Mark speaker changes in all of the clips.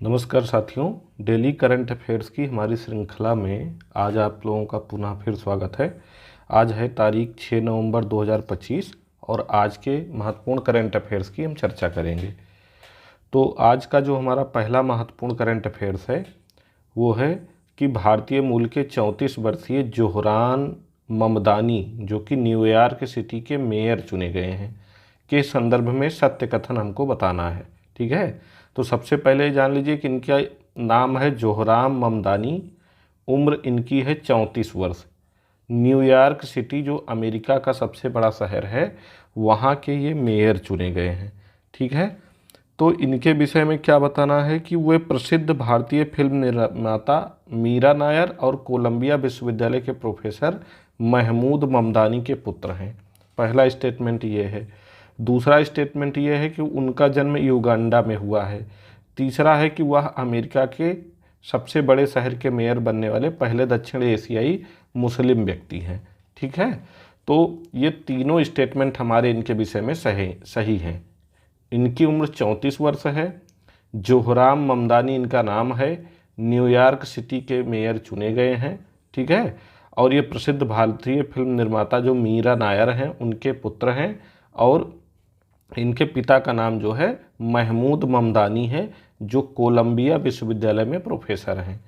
Speaker 1: नमस्कार साथियों, daily current affairs की हमारी श्रृंखला में आज आप लोगों का पुनः फिर स्वागत है। आज है तारीख 6 नवंबर 2025 और आज के महत्वपूर्ण करंट अफेयर्स की हम चर्चा करेंगे। तो आज का जो हमारा पहला महत्वपूर्ण करंट अफेयर्स है वो है कि भारतीय मूल के 34 वर्षीय जोहरान ममदानी, जो कि न्यूयॉर्क सिटी के मेयर चुने गए हैं, के संदर्भ में सत्य कथन हमको बताना है। ठीक है, तो सबसे पहले जान लीजिए कि इनका नाम है जोहरान ममदानी, उम्र इनकी है 34 वर्ष। न्यूयॉर्क सिटी जो अमेरिका का सबसे बड़ा शहर है वहाँ के ये मेयर चुने गए हैं। ठीक है, तो इनके विषय में क्या बताना है कि वे प्रसिद्ध भारतीय फिल्म निर्माता मीरा नायर और कोलंबिया विश्वविद्यालय के प्रोफेसर महमूद ममदानी के पुत्र हैं। पहला स्टेटमेंट ये है। दूसरा स्टेटमेंट ये है कि उनका जन्म युगांडा में हुआ है। तीसरा है कि वह अमेरिका के सबसे बड़े शहर के मेयर बनने वाले पहले दक्षिण एशियाई मुस्लिम व्यक्ति हैं। ठीक है, तो ये तीनों स्टेटमेंट हमारे इनके विषय में सही हैं। इनकी उम्र 34 वर्ष है, जोहरान ममदानी इनका नाम है, न्यूयॉर्क सिटी के मेयर चुने गए हैं। ठीक है, और ये प्रसिद्ध भारतीय फिल्म निर्माता जो मीरा नायर हैं उनके पुत्र हैं, और इनके पिता का नाम जो है महमूद ममदानी है, जो कोलंबिया विश्वविद्यालय में प्रोफेसर हैं।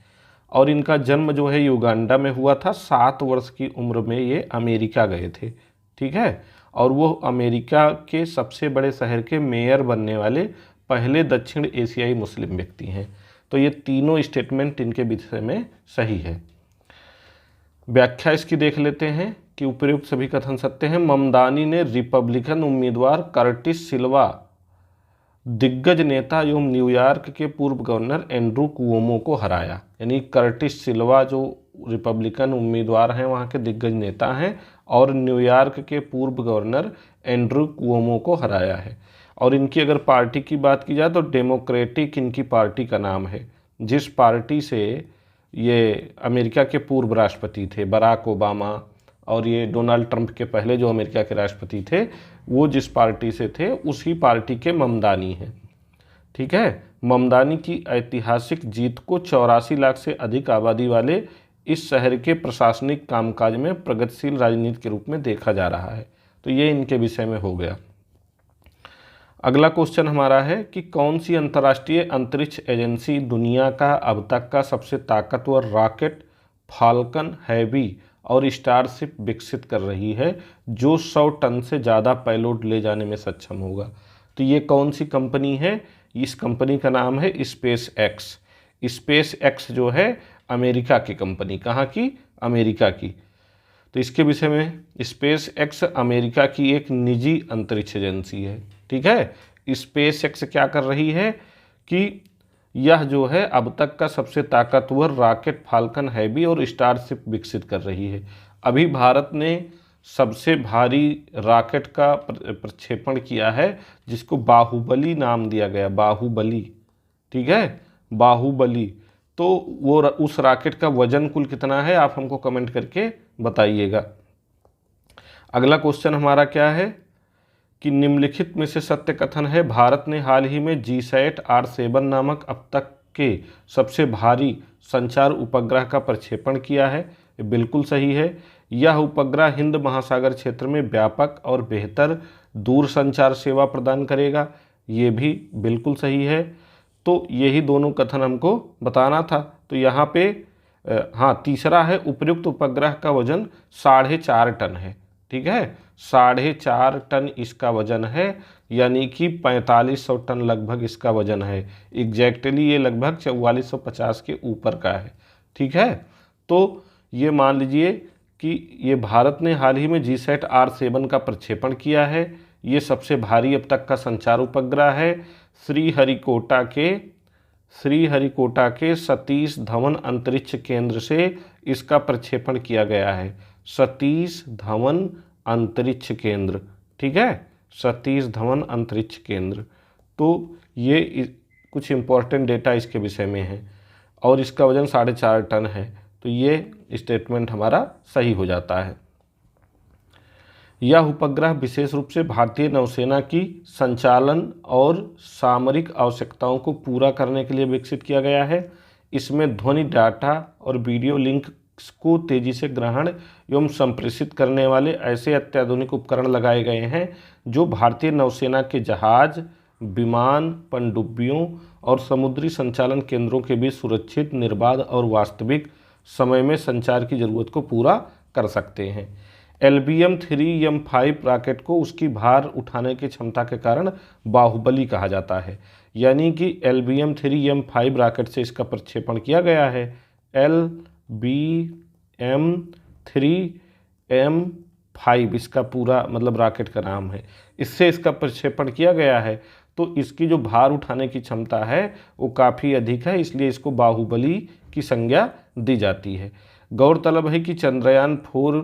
Speaker 1: और इनका जन्म जो है युगांडा में हुआ था। 7 वर्ष की उम्र में ये अमेरिका गए थे। ठीक है, और वो अमेरिका के सबसे बड़े शहर के मेयर बनने वाले पहले दक्षिण एशियाई मुस्लिम व्यक्ति हैं। तो ये तीनों स्टेटमेंट इनके विषय में सही है। व्याख्या इसकी देख लेते हैं कि उपयुक्त सभी कथन सत्य हैं। ममदानी ने रिपब्लिकन उम्मीदवार कर्टिस सिल्वा, दिग्गज नेता एवं न्यूयॉर्क के पूर्व गवर्नर एंड्रू कुओमो को हराया। यानी कर्टिस सिल्वा जो रिपब्लिकन उम्मीदवार हैं, वहाँ के दिग्गज नेता हैं, और न्यूयॉर्क के पूर्व गवर्नर एंड्रू कुओमो को हराया है। और इनकी अगर पार्टी की बात की जाए तो डेमोक्रेटिक इनकी पार्टी का नाम है, जिस पार्टी से ये अमेरिका के पूर्व राष्ट्रपति थे बराक ओबामा, और ये डोनाल्ड ट्रंप के पहले जो अमेरिका के राष्ट्रपति थे वो जिस पार्टी से थे उसी पार्टी के ममदानी हैं। ठीक है, ममदानी की ऐतिहासिक जीत को 84 लाख से अधिक आबादी वाले इस शहर के प्रशासनिक कामकाज में प्रगतिशील राजनीति के रूप में देखा जा रहा है। तो ये इनके विषय में हो गया। अगला क्वेश्चन हमारा है कि कौन सी अंतर्राष्ट्रीय अंतरिक्ष एजेंसी दुनिया का अब तक का सबसे ताकतवर रॉकेट फाल्कन हैवी और स्टारशिप विकसित कर रही है, जो 100 टन से ज़्यादा पेलोड ले जाने में सक्षम होगा। तो ये कौन सी कंपनी है? इस कंपनी का नाम है स्पेस एक्स। स्पेस एक्स जो है अमेरिका की कंपनी, कहाँ की? अमेरिका की। तो इसके विषय में स्पेस एक्स अमेरिका की एक निजी अंतरिक्ष एजेंसी है। ठीक है, स्पेस एक्स क्या कर रही है कि यह जो है अब तक का सबसे ताकतवर रॉकेट फाल्कन हैवी और स्टारशिप विकसित कर रही है। अभी भारत ने सबसे भारी रॉकेट का प्रक्षेपण किया है, जिसको बाहुबली नाम दिया गया, बाहुबली। ठीक है, बाहुबली। तो वो उस रॉकेट का वजन कुल कितना है, आप हमको कमेंट करके बताइएगा। अगला क्वेश्चन हमारा क्या है कि निम्नलिखित में से सत्य कथन है। भारत ने हाल ही में जीसैट R7 नामक अब तक के सबसे भारी संचार उपग्रह का प्रक्षेपण किया है। ये बिल्कुल सही है। यह उपग्रह हिंद महासागर क्षेत्र में व्यापक और बेहतर दूर संचार सेवा प्रदान करेगा। ये भी बिल्कुल सही है। तो यही दोनों कथन हमको बताना था। तो यहाँ पे हाँ, तीसरा है उपयुक्त उपग्रह का वजन 4.5 टन है। ठीक है, 4.5 टन इसका वजन है, यानी कि 4500 टन लगभग इसका वजन है। एग्जैक्टली ये लगभग 4450 के ऊपर का है। ठीक है, तो ये मान लीजिए कि ये भारत ने हाल ही में जीसैट R7 का प्रक्षेपण किया है। ये सबसे भारी अब तक का संचार उपग्रह है। श्रीहरिकोटा के सतीश धवन अंतरिक्ष केंद्र से इसका प्रक्षेपण किया गया है। सतीश धवन अंतरिक्ष केंद्र। ठीक है, सतीश धवन अंतरिक्ष केंद्र। तो ये कुछ इम्पोर्टेंट डेटा इसके विषय में है, और इसका वजन 4.5 टन है। तो ये स्टेटमेंट हमारा सही हो जाता है। यह उपग्रह विशेष रूप से भारतीय नौसेना की संचालन और सामरिक आवश्यकताओं को पूरा करने के लिए विकसित किया गया है। इसमें ध्वनि डाटा और वीडियो लिंक को तेजी से ग्रहण एवं संप्रेषित करने वाले ऐसे अत्याधुनिक उपकरण लगाए गए हैं जो भारतीय नौसेना के जहाज, विमान, पनडुब्बियों और समुद्री संचालन केंद्रों के बीच सुरक्षित, निर्बाध और वास्तविक समय में संचार की जरूरत को पूरा कर सकते हैं। LBM-3M5 रॉकेट को उसकी भार उठाने की क्षमता के कारण बाहुबली कहा जाता है। यानी कि LBM-3M5 रॉकेट से इसका प्रक्षेपण किया गया है। LBM-3M5 इसका पूरा मतलब रॉकेट का नाम है। इससे इसका प्रक्षेपण किया गया है, तो इसकी जो भार उठाने की क्षमता है वो काफ़ी अधिक है, इसलिए इसको बाहुबली की संज्ञा दी जाती है। गौरतलब है कि चंद्रयान 4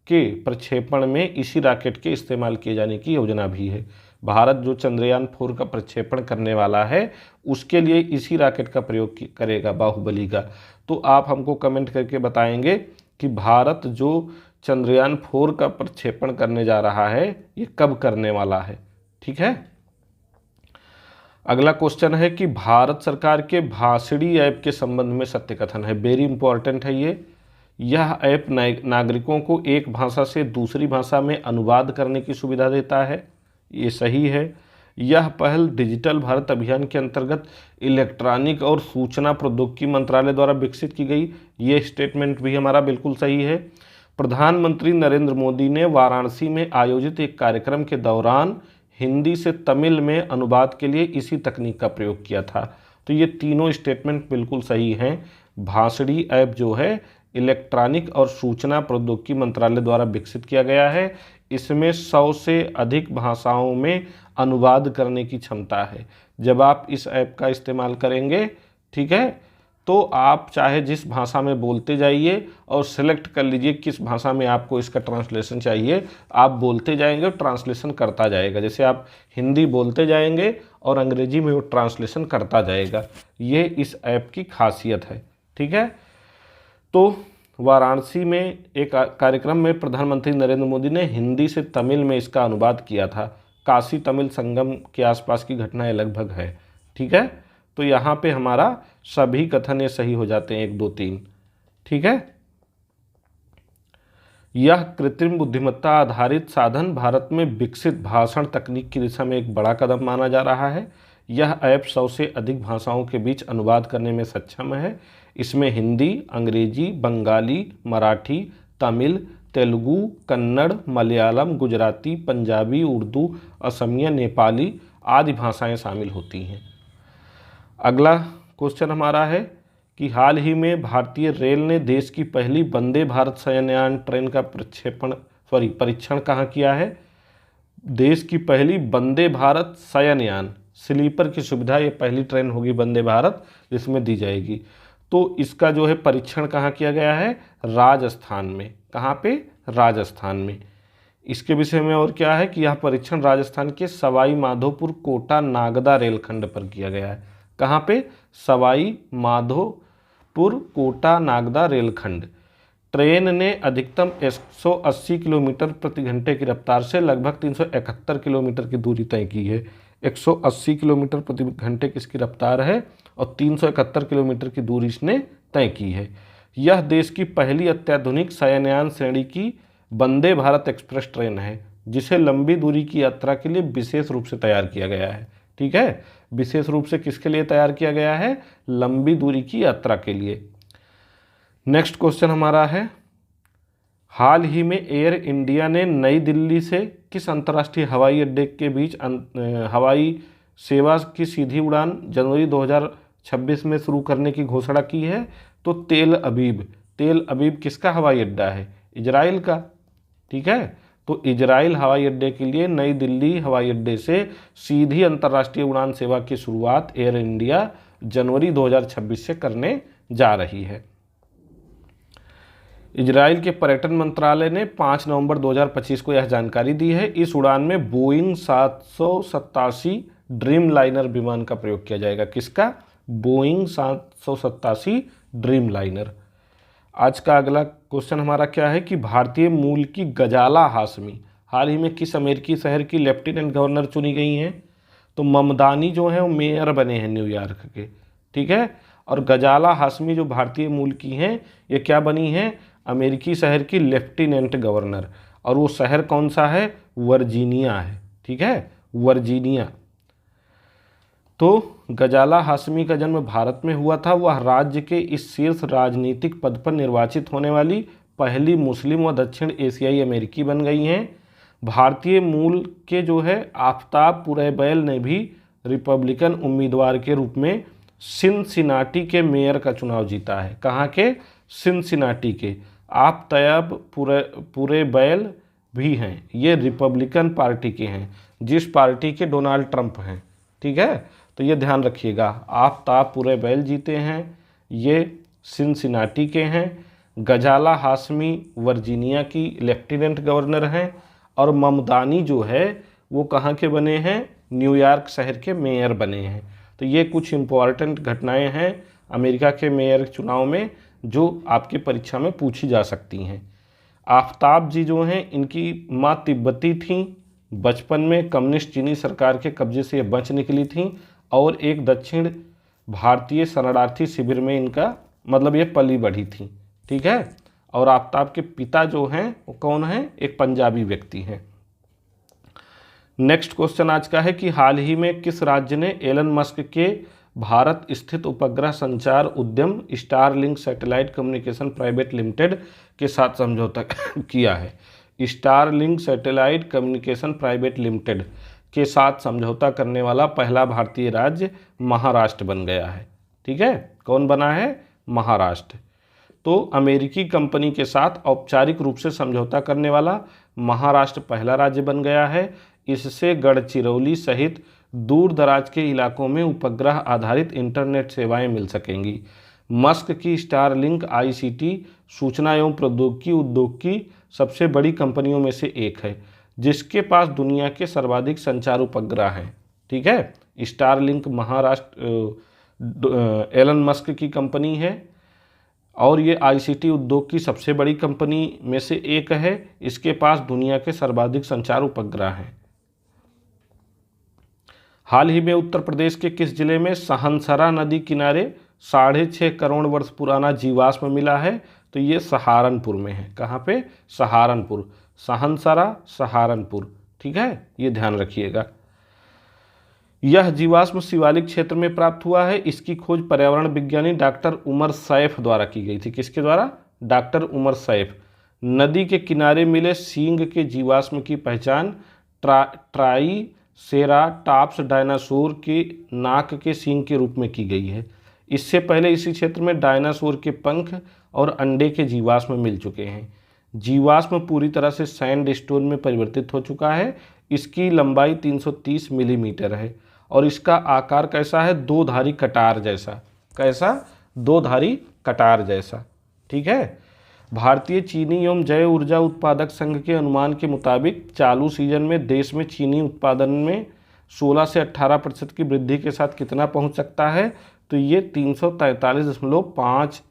Speaker 1: के प्रक्षेपण में इसी रॉकेट के इस्तेमाल किए जाने की योजना भी है। भारत जो चंद्रयान 4 का प्रक्षेपण करने वाला है उसके लिए इसी रॉकेट का प्रयोग करेगा, बाहुबली का। तो आप हमको कमेंट करके बताएंगे कि भारत जो चंद्रयान 4 का प्रक्षेपण करने जा रहा है ये कब करने वाला है। ठीक है। अगला क्वेश्चन है कि भारत सरकार के भाषिणी ऐप के संबंध में सत्य कथन है। वेरी इंपॉर्टेंट है ये। यह ऐप नागरिकों को एक भाषा से दूसरी भाषा में अनुवाद करने की सुविधा देता है। ये सही है। यह पहल डिजिटल भारत अभियान के अंतर्गत इलेक्ट्रॉनिक और सूचना प्रौद्योगिकी मंत्रालय द्वारा विकसित की गई। ये स्टेटमेंट भी हमारा बिल्कुल सही है। प्रधानमंत्री नरेंद्र मोदी ने वाराणसी में आयोजित एक कार्यक्रम के दौरान हिंदी से तमिल में अनुवाद के लिए इसी तकनीक का प्रयोग किया था। तो ये तीनों स्टेटमेंट बिल्कुल सही हैं। भाषिणी ऐप जो है इलेक्ट्रॉनिक और सूचना प्रौद्योगिकी मंत्रालय द्वारा विकसित किया गया है। इसमें 100 से अधिक भाषाओं में अनुवाद करने की क्षमता है। जब आप इस ऐप का इस्तेमाल करेंगे, ठीक है, तो आप चाहे जिस भाषा में बोलते जाइए और सेलेक्ट कर लीजिए किस भाषा में आपको इसका ट्रांसलेशन चाहिए। आप बोलते जाएंगे और ट्रांसलेशन करता जाएगा। जैसे आप हिंदी बोलते जाएंगे और अंग्रेजी में वो ट्रांसलेशन करता जाएगा। ये इस ऐप की खासियत है। ठीक है। तो वाराणसी में एक कार्यक्रम में प्रधानमंत्री नरेंद्र मोदी ने हिंदी से तमिल में इसका अनुवाद किया था। काशी तमिल संगम के आसपास की घटनाएं लगभग है। ठीक है। तो यहाँ पे हमारा सभी कथन ये सही हो जाते हैं, 1, 2, 3। ठीक है। यह कृत्रिम बुद्धिमत्ता आधारित साधन भारत में विकसित भाषण तकनीक की दिशा में एक बड़ा कदम माना जा रहा है। यह ऐप 100 से अधिक भाषाओं के बीच अनुवाद करने में सक्षम है। इसमें हिंदी, अंग्रेजी, बंगाली, मराठी, तमिल, तेलुगु, कन्नड़, मलयालम, गुजराती, पंजाबी, उर्दू, असमिया, नेपाली आदि भाषाएं शामिल होती हैं। अगला क्वेश्चन हमारा है कि हाल ही में भारतीय रेल ने देश की पहली वंदे भारत शयनयान ट्रेन का परीक्षण कहाँ किया है। देश की पहली वंदे भारत शयनयान स्लीपर की सुविधा, ये पहली ट्रेन होगी वंदे भारत जिसमें दी जाएगी। तो इसका जो है परीक्षण कहाँ किया गया है, राजस्थान में। कहाँ पे, राजस्थान में। इसके विषय में और क्या है कि यह परीक्षण राजस्थान के सवाई माधोपुर कोटा नागदा रेलखंड पर किया गया है। कहाँ पे, सवाई माधोपुर कोटा नागदा रेलखंड। ट्रेन ने अधिकतम 180 किलोमीटर प्रति घंटे की रफ्तार से लगभग 371 किलोमीटर की दूरी तय की है। 180 किलोमीटर प्रति घंटे की इसकी रफ्तार है और 371 किलोमीटर की दूरी इसने तय की है। यह देश की पहली अत्याधुनिक शयनयान श्रेणी की वंदे भारत एक्सप्रेस ट्रेन है जिसे लंबी दूरी की यात्रा के लिए विशेष रूप से तैयार किया गया है। ठीक है। विशेष रूप से किसके लिए तैयार किया गया है, लंबी दूरी की यात्रा के लिए। नेक्स्ट क्वेश्चन हमारा है, हाल ही में एयर इंडिया ने नई दिल्ली से किस अंतर्राष्ट्रीय हवाई अड्डे के बीच हवाई सेवा की सीधी उड़ान जनवरी 2026 में शुरू करने की घोषणा की है। तो तेल अबीब किसका हवाई अड्डा है, इजराइल का। ठीक है। तो इजराइल हवाई अड्डे के लिए नई दिल्ली हवाई अड्डे से सीधी अंतर्राष्ट्रीय उड़ान सेवा की शुरुआत एयर इंडिया जनवरी 2026 से करने जा रही है। इजराइल के पर्यटन मंत्रालय ने 5 नवंबर 2025 को यह जानकारी दी है। इस उड़ान में बोइंग 787 ड्रीम लाइनर विमान का प्रयोग किया जाएगा। किसका, बोइंग 787 ड्रीम लाइनर। आज का अगला क्वेश्चन हमारा क्या है कि भारतीय मूल की गजाला हाशमी हाल ही में किस अमेरिकी शहर की लेफ्टिनेंट गवर्नर चुनी गई हैं? तो ममदानी जो है वो मेयर बने हैं न्यूयॉर्क के, ठीक है। और गजाला हाशमी जो भारतीय मूल की हैं, ये क्या बनी हैं? अमेरिकी शहर की लेफ्टिनेंट गवर्नर। और वो शहर कौन सा है? वर्जीनिया है, ठीक है, वर्जीनिया। तो गजाला हाशमी का जन्म भारत में हुआ था। वह राज्य के इस शीर्ष राजनीतिक पद पर निर्वाचित होने वाली पहली मुस्लिम व दक्षिण एशियाई अमेरिकी बन गई हैं। भारतीय मूल के जो है आफ्ताब पुरैबैल ने भी रिपब्लिकन उम्मीदवार के रूप में सिनसिनाटी के मेयर का चुनाव जीता है। कहाँ के? सिनसिनाटी के। आफ्ताब पुरैबैल भी हैं, ये रिपब्लिकन पार्टी के हैं, जिस पार्टी के डोनाल्ड ट्रंप हैं, ठीक है। तो ये ध्यान रखिएगा, आफ्ताब पुरैबैल जीते हैं, ये सिनसिनाटी के हैं। गजाला हाशमी वर्जीनिया की लेफ्टिनेंट गवर्नर हैं। और ममदानी जो है वो कहाँ के बने हैं? न्यूयॉर्क शहर के मेयर बने हैं। तो ये कुछ इम्पोर्टेंट घटनाएं हैं अमेरिका के मेयर चुनाव में जो आपकी परीक्षा में पूछी जा सकती हैं। आफ्ताब जी जो हैं इनकी माँ तिब्बती थीं, बचपन में कम्युनिस्ट चीनी सरकार के कब्जे से ये बच निकली थीं और एक दक्षिण भारतीय शरणार्थी शिविर में इनका मतलब ये पली बढ़ी थी, ठीक है। और आफ्ताब के पिता जो हैं वो कौन हैं? एक पंजाबी व्यक्ति हैं। नेक्स्ट क्वेश्चन आज का है कि हाल ही में किस राज्य ने एलन मस्क के भारत स्थित उपग्रह संचार उद्यम Starlink satellite communication private limited के साथ समझौता किया है? Starlink satellite communication private limited के साथ समझौता करने वाला पहला भारतीय राज्य महाराष्ट्र बन गया है, ठीक है। कौन बना है? महाराष्ट्र। तो अमेरिकी कंपनी के साथ औपचारिक रूप से समझौता करने वाला महाराष्ट्र पहला राज्य बन गया है। इससे गढ़चिरौली सहित दूर दराज के इलाकों में उपग्रह आधारित इंटरनेट सेवाएं मिल सकेंगी। मस्क की स्टारलिंक आईसीटी सूचना एवं प्रौद्योगिकी उद्योग की सबसे बड़ी कंपनियों में से एक है, जिसके पास दुनिया के सर्वाधिक संचार उपग्रह हैं, ठीक है। स्टारलिंक महाराष्ट्र एलन मस्क की कंपनी है और ये आईसीटी उद्योग की सबसे बड़ी कंपनी में से एक है। इसके पास दुनिया के सर्वाधिक संचार उपग्रह हैं। हाल ही में उत्तर प्रदेश के किस जिले में सहनसरा नदी किनारे 6.5 करोड़ वर्ष पुराना जीवाश्म मिला है? तो ये सहारनपुर में है। कहाँ पे? सहारनपुर। सहनसरा सहारनपुर, ठीक है, ये ध्यान रखिएगा। यह जीवाश्म शिवालिक क्षेत्र में प्राप्त हुआ है। इसकी खोज पर्यावरण विज्ञानी डॉक्टर उमर सैफ द्वारा की गई थी। किसके द्वारा? डॉक्टर उमर सैफ। नदी के किनारे मिले सींग के जीवाश्म की पहचान ट्राइसेराटॉप्स डायनासोर के नाक के सींग के रूप में की गई है। इससे पहले इसी क्षेत्र में डायनासोर के पंख और अंडे के जीवाश्म मिल चुके हैं। जीवाश्म पूरी तरह से सैंडस्टोन में परिवर्तित हो चुका है। इसकी लंबाई 330 मिलीमीटर है और इसका आकार कैसा है? दो धारी कटार जैसा। कैसा? दो धारी कटार जैसा, ठीक है। भारतीय चीनी एवं जैव ऊर्जा उत्पादक संघ के अनुमान के मुताबिक चालू सीजन में देश में चीनी उत्पादन में 16 से 18% की वृद्धि के साथ कितना पहुंच सकता है? तो ये 343.5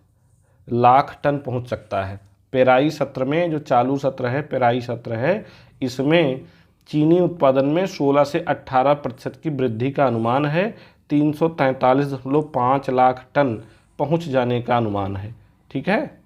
Speaker 1: लाख टन पहुंच सकता है। पेराई सत्र में, जो चालू सत्र है, पेराई सत्र है, इसमें चीनी उत्पादन में 16 से 18% की वृद्धि का अनुमान है। 343.5 लाख टन पहुंच जाने का अनुमान है, ठीक है।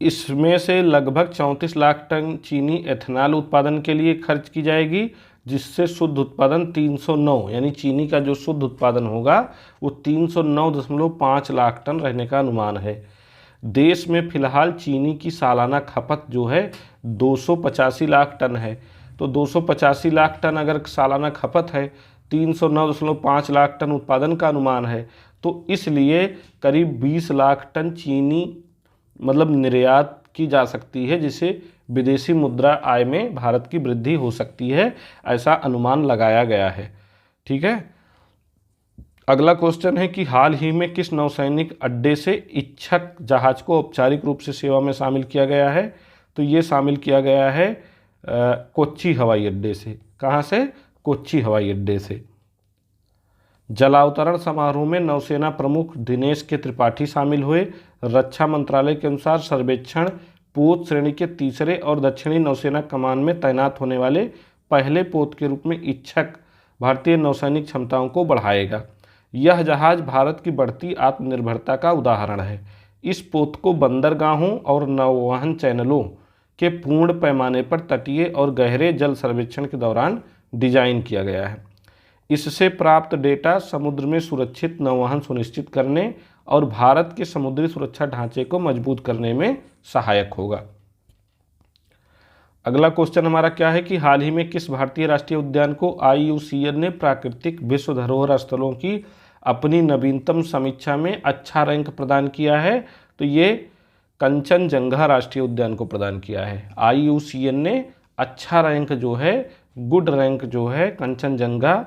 Speaker 1: इसमें से लगभग 34 लाख टन चीनी एथेनॉल उत्पादन के लिए खर्च की जाएगी, जिससे शुद्ध उत्पादन 309, यानी चीनी का जो शुद्ध उत्पादन होगा वो 309.5 लाख टन रहने का अनुमान है। देश में फिलहाल चीनी की सालाना खपत जो है 285 लाख टन है। तो 285 लाख टन अगर सालाना खपत है, 309.5 लाख टन उत्पादन का अनुमान है, तो इसलिए करीब 20 लाख टन चीनी मतलब निर्यात की जा सकती है, जिससे विदेशी मुद्रा आय में भारत की वृद्धि हो सकती है, ऐसा अनुमान लगाया गया है, ठीक है। अगला क्वेश्चन है कि हाल ही में किस नौसैनिक अड्डे से इच्छक जहाज को औपचारिक रूप से सेवा में शामिल किया गया है? तो ये शामिल किया गया है कोच्चि हवाई अड्डे से। कहाँ से? कोच्चि हवाई अड्डे से। जलावतरण समारोह में नौसेना प्रमुख दिनेश के त्रिपाठी शामिल हुए। रक्षा मंत्रालय के अनुसार सर्वेक्षण पोत श्रेणी के तीसरे और दक्षिणी नौसेना कमान में तैनात होने वाले पहले पोत के रूप में इच्छुक भारतीय नौसैनिक क्षमताओं को बढ़ाएगा। यह जहाज भारत की बढ़ती आत्मनिर्भरता का उदाहरण है। इस पोत को बंदरगाहों और नौवहन चैनलों के पूर्ण पैमाने पर तटीय और गहरे जल सर्वेक्षण के दौरान डिजाइन किया गया है। इससे प्राप्त डेटा समुद्र में सुरक्षित नौवहन सुनिश्चित करने और भारत के समुद्री सुरक्षा ढांचे को मजबूत करने में सहायक होगा। अगला क्वेश्चन हमारा क्या है कि हाल ही में किस भारतीय राष्ट्रीय उद्यान को IUCN ने प्राकृतिक विश्व धरोहर स्थलों की अपनी नवीनतम समीक्षा में अच्छा रैंक प्रदान किया है? तो ये कंचनजंगा राष्ट्रीय उद्यान को प्रदान किया है। IUCN ने अच्छा रैंक जो है, गुड रैंक जो है, कंचनजंगा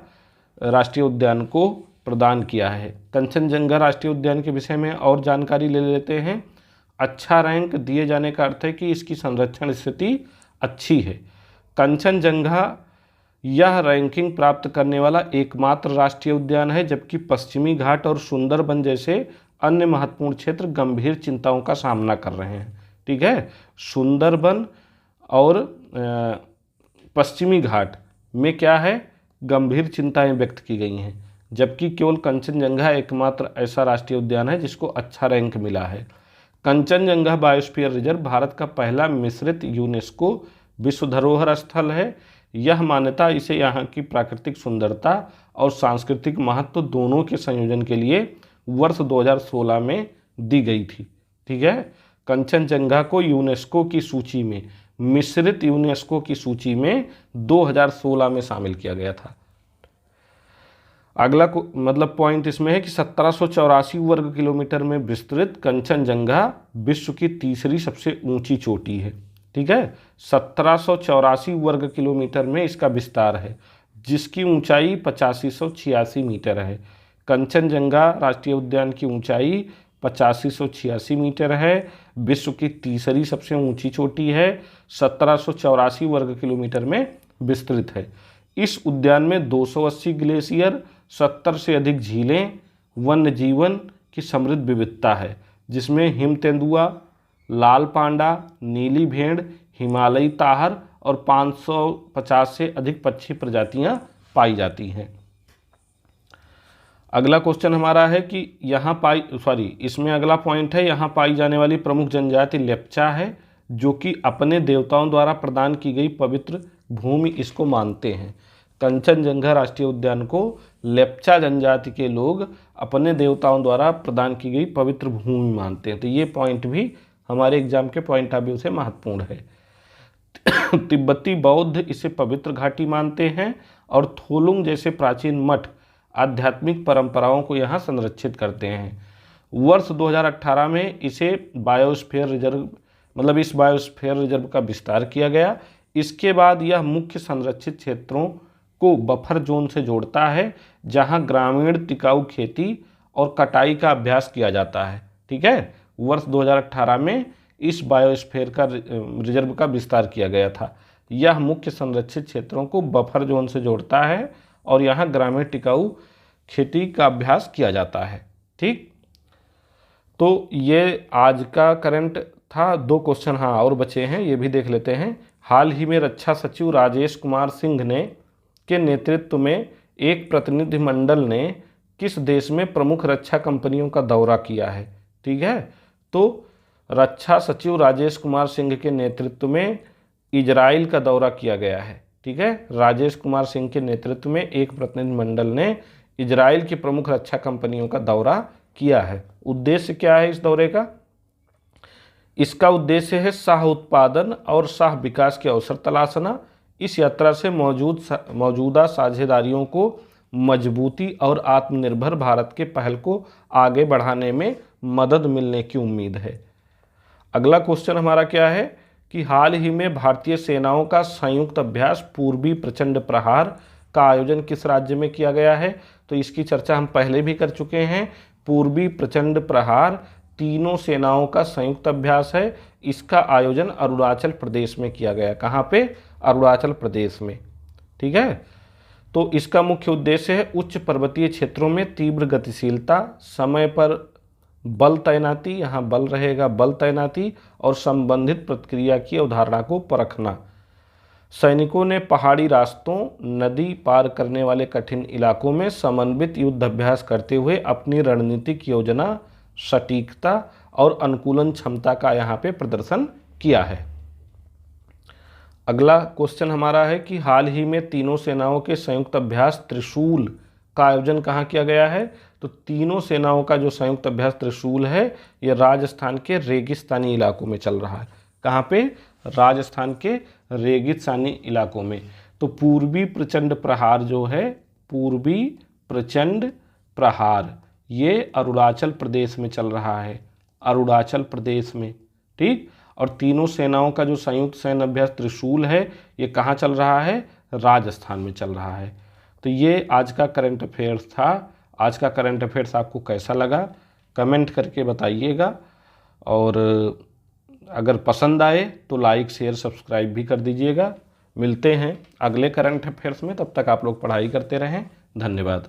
Speaker 1: राष्ट्रीय उद्यान को प्रदान किया है। कंचनजंगा राष्ट्रीय उद्यान के विषय में और जानकारी ले लेते हैं। अच्छा रैंक दिए जाने का अर्थ है कि इसकी संरक्षण स्थिति अच्छी है। कंचनजंगा यह रैंकिंग प्राप्त करने वाला एकमात्र राष्ट्रीय उद्यान है, जबकि पश्चिमी घाट और सुंदरबन जैसे अन्य महत्वपूर्ण क्षेत्र गंभीर चिंताओं का सामना कर रहे हैं। ठीक है, सुंदरबन और पश्चिमी घाट में क्या है, गंभीर चिंताएं व्यक्त की गई हैं, जबकि केवल कंचनजंगा एकमात्र ऐसा राष्ट्रीय उद्यान है जिसको अच्छा रैंक मिला है। कंचनजंगा बायोस्फीयर रिजर्व भारत का पहला मिश्रित यूनेस्को विश्व धरोहर स्थल है। यह मान्यता इसे यहाँ की प्राकृतिक सुंदरता और सांस्कृतिक महत्व दोनों के संयोजन के लिए वर्ष 2016 में दी गई थी। ठीक है, कंचनजंगा को यूनेस्को की सूची में, मिश्रित यूनेस्को की सूची में 2016 में शामिल किया गया था। अगला पॉइंट इसमें है कि 1784 वर्ग किलोमीटर में विस्तृत कंचनजंगा विश्व की तीसरी सबसे ऊंची चोटी है। ठीक है, 1784 वर्ग किलोमीटर में इसका विस्तार है, जिसकी ऊंचाई 8586 मीटर है। कंचनजंगा राष्ट्रीय उद्यान की ऊंचाई 8586 मीटर है, विश्व की तीसरी सबसे ऊंची चोटी है, 1784 वर्ग किलोमीटर में विस्तृत है। इस उद्यान में 280 ग्लेशियर, 70 से अधिक झीलें, वन्य जीवन की समृद्ध विविधता है, जिसमें हिम तेंदुआ, लाल पांडा, नीली भेड़, हिमालयी ताहर और 550 से अधिक पक्षी प्रजातियां पाई जाती हैं। अगला क्वेश्चन हमारा है कि इसमें अगला पॉइंट है, यहाँ पाई जाने वाली प्रमुख जनजाति लेप्चा है, जो कि अपने देवताओं द्वारा प्रदान की गई पवित्र भूमि इसको मानते हैं। कंचनजंगा राष्ट्रीय उद्यान को लेप्चा जनजाति के लोग अपने देवताओं द्वारा प्रदान की गई पवित्र भूमि मानते हैं। तो ये पॉइंट भी हमारे एग्जाम के पॉइंट ऑफ व्यू से महत्वपूर्ण है। तिब्बती बौद्ध इसे पवित्र घाटी मानते हैं और थोलुंग जैसे प्राचीन मठ आध्यात्मिक परंपराओं को यहाँ संरक्षित करते हैं। वर्ष 2018 में इसे बायोस्फीयर रिजर्व इस बायोस्फीयर रिजर्व का विस्तार किया गया। इसके बाद यह मुख्य संरक्षित क्षेत्रों को बफर जोन से जोड़ता है, जहां ग्रामीण टिकाऊ खेती और कटाई का अभ्यास किया जाता है। ठीक है, वर्ष 2018 में इस बायोस्फीयर का रिजर्व का विस्तार किया गया था। यह मुख्य संरक्षित क्षेत्रों को बफर जोन से जोड़ता है और यहाँ ग्रामीण टिकाऊ खेती का अभ्यास किया जाता है। ठीक, तो ये आज का करंट था। 2 क्वेश्चन और बचे हैं, ये भी देख लेते हैं। हाल ही में रक्षा सचिव राजेश कुमार सिंह के नेतृत्व में एक प्रतिनिधिमंडल ने किस देश में प्रमुख रक्षा कंपनियों का दौरा किया है? ठीक है, तो रक्षा सचिव राजेश कुमार सिंह के नेतृत्व में इजराइल का दौरा किया गया है। ठीक है, राजेश कुमार सिंह के नेतृत्व में एक प्रतिनिधिमंडल ने इजराइल की प्रमुख रक्षा कंपनियों का दौरा किया है। उद्देश्य क्या है इस दौरे का? इसका उद्देश्य है सह उत्पादन और सह विकास के अवसर तलाशना। इस यात्रा से मौजूदा साझेदारियों को मजबूती और आत्मनिर्भर भारत के पहल को आगे बढ़ाने में मदद मिलने की उम्मीद है। अगला क्वेश्चन हमारा क्या है कि हाल ही में भारतीय सेनाओं का संयुक्त अभ्यास पूर्वी प्रचंड प्रहार का आयोजन किस राज्य में किया गया है? तो इसकी चर्चा हम पहले भी कर चुके हैं। पूर्वी प्रचंड प्रहार तीनों सेनाओं का संयुक्त अभ्यास है। इसका आयोजन अरुणाचल प्रदेश में किया गया। कहाँ पे? अरुणाचल प्रदेश में। ठीक है, तो इसका मुख्य उद्देश्य है उच्च पर्वतीय क्षेत्रों में तीव्र गतिशीलता, समय पर बल तैनाती, यहाँ बल रहेगा, बल तैनाती और संबंधित प्रतिक्रिया की अवधारणा को परखना। सैनिकों ने पहाड़ी रास्तों, नदी पार करने वाले कठिन इलाकों में समन्वित युद्ध अभ्यास करते हुए अपनी रणनीतिक योजना, सटीकता और अनुकूलन क्षमता का यहाँ पे प्रदर्शन किया है। अगला क्वेश्चन हमारा है कि हाल ही में तीनों सेनाओं के संयुक्त अभ्यास त्रिशूल का आयोजन कहाँ किया गया है? तो तीनों सेनाओं का जो संयुक्त अभ्यास त्रिशूल है ये राजस्थान के रेगिस्तानी इलाकों में चल रहा है। कहाँ पे? राजस्थान के रेगिस्तानी इलाकों में। तो पूर्वी प्रचंड प्रहार जो है, पूर्वी प्रचंड प्रहार, ये अरुणाचल प्रदेश में चल रहा है, अरुणाचल प्रदेश में। ठीक। और तीनों सेनाओं का जो संयुक्त सैन्य अभ्यास त्रिशूल है ये कहाँ चल रहा है? राजस्थान में चल रहा है। तो ये आज का करंट अफेयर्स था। आज का करंट अफेयर्स आपको कैसा लगा कमेंट करके बताइएगा, और अगर पसंद आए तो लाइक शेयर सब्सक्राइब भी कर दीजिएगा। मिलते हैं अगले करंट अफेयर्स में, तब तक आप लोग पढ़ाई करते रहें। धन्यवाद।